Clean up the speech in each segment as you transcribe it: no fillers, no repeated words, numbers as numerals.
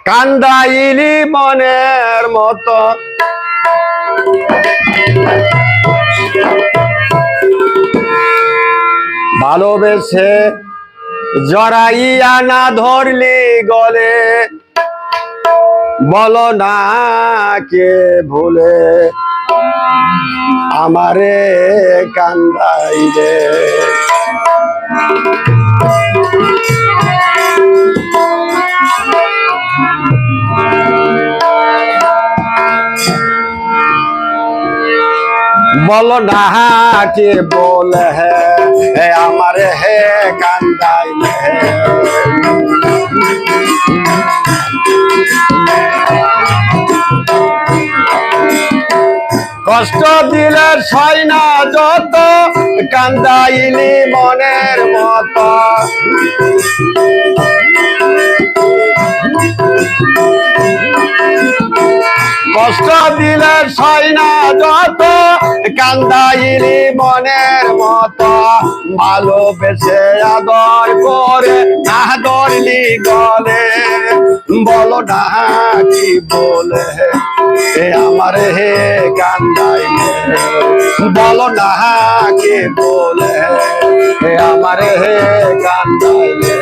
কান্দাইলি মনের মতো ভালোবেসে জড়াইয়া না ধরলি গলে বলো না কে ভুলে আমারে কান্দাইলে बोलो ना के बोल है हमारे है कांदाई है कष्ट दिले छय ना जत कांदाइली मनेर मतो कष्ट दिले छय ना जत कांदाइली मनेर मतो भालोबेसे आदर करे ना धरली गले बोलो ना कि बोले हे हमारे हे कांदाइले बोलो ना कि बोले हे हमारे हे कांदाइले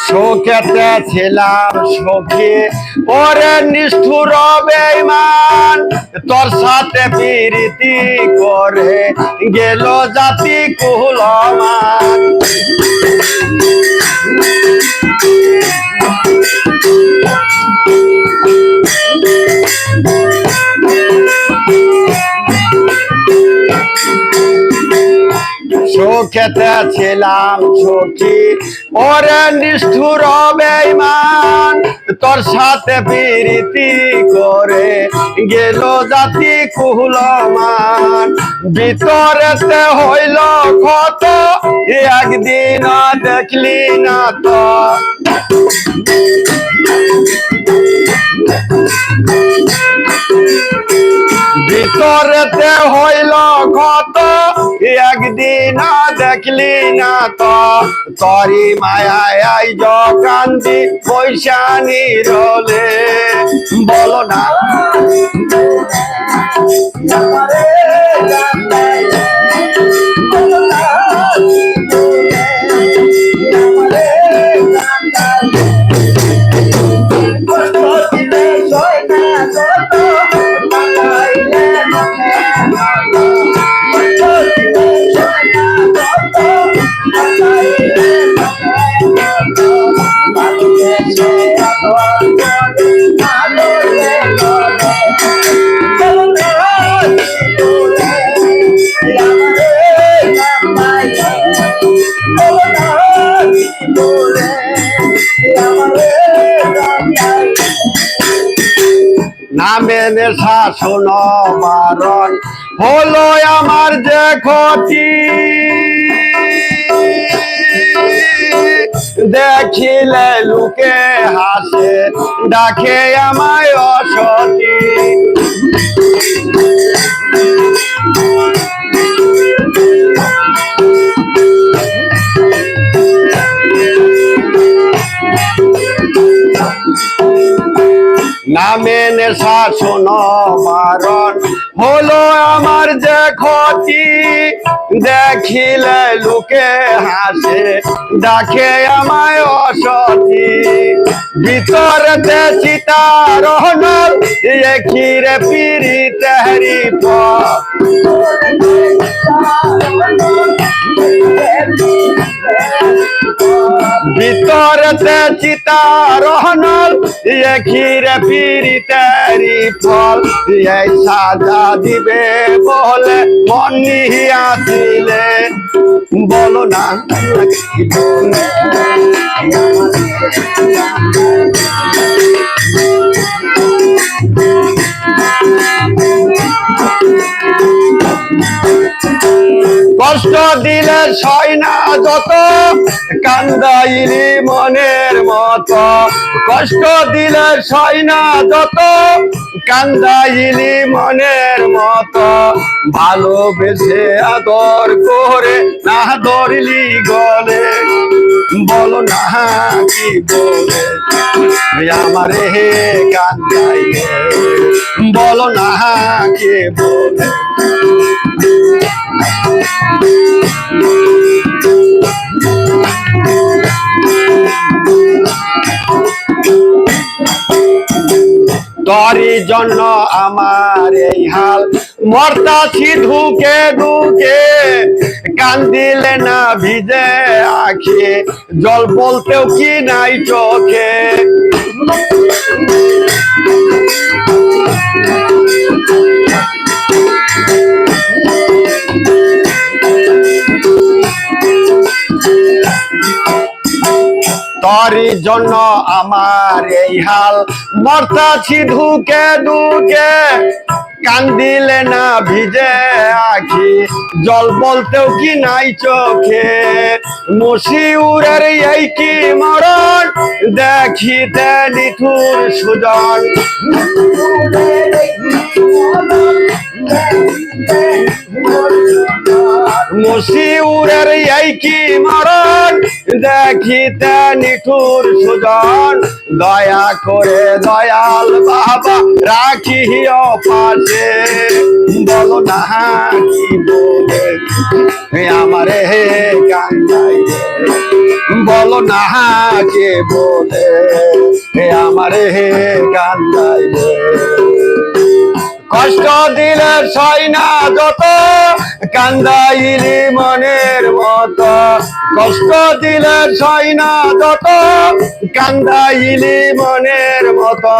শোকেতে ছিলাম সখী ওরে নিষ্ঠুর বেঈমান তোর সাথে প্রীতি করে গেল জাতি কুলমান শোকেতে ছিলাম সখী ওরে নিষ্ঠুর বেঈমান তোর সাথে প্রীতি করে গেল জাতি কুলমান ভিতরেতে হইল ক্ষত একদিন দেখলি না তো ভিতরেতে হইল ক্ষত একদিন দেখলি না তো তরি মায়ায় আইজ কান্দি পয়সানি রলে বলো না নামে নেশা শোনো বারণ হলো আমার যে ক্ষতি দেখিলে লোকে হাসে ডাকে আমায় অসতী নামে নেশা শোনো বারণ হলো আমার যে ক্ষতি দেখিলে লোকে হাসে ডাকে আমায় অসতী ভিতরেতে চিতারহন এখিরে পিরিতে হরিপ ভিতরেতে চিতারহন এখিরে পিরিতেরি ফল এই সাজা দিবে বলে মন নিহিয়াছিলে বলো না কি বলে কষ্ট দিলে সয় না যত কান্দাইলি মনের মতো কষ্ট দিলে সয় না যত কান্দাইলি মনের মতো ভালোবেসে আদর করে না ধরলি গলে বলো না কি বলে আমারে কান্দাইলে বলো না কি বলে তোরই জন্য আমার এই হাল মরতাছি ধুকে ধুকে কান্দিলে না ভিজে আখি জল বলতেও কি নাই চোখে তোরই জন্য আমার এই হাল মরতাছি ধুকে ধুকে কান্দিলে না ভিজে আখি জল বলতেও কি নাই চোখে মশিউরের এই কি মরণ দেখিতে নিঠুর সুজন মশিউরের এই কি মরণ দেখিতে নিঠুর সুজন দয়া করে দয়াল বাবা রাখিও পাশে বলো না কি বলে আমারে কান্দাইলে বলো না কে বলে আমারে কান্দাইলে কষ্ট দিলে সয় না যত কান্দাইলি মনের মতো কষ্ট দিলে সয় না যত কান্দাইলি মনের মতো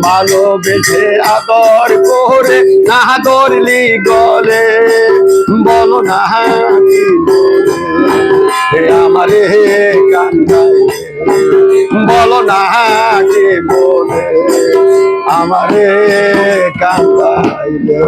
ভালোবেসে আদর করে না ধরলি গলে বলো না কি বলে আমারে কান্দাইলে বলো না কে বলে আমারে কান্দাইলে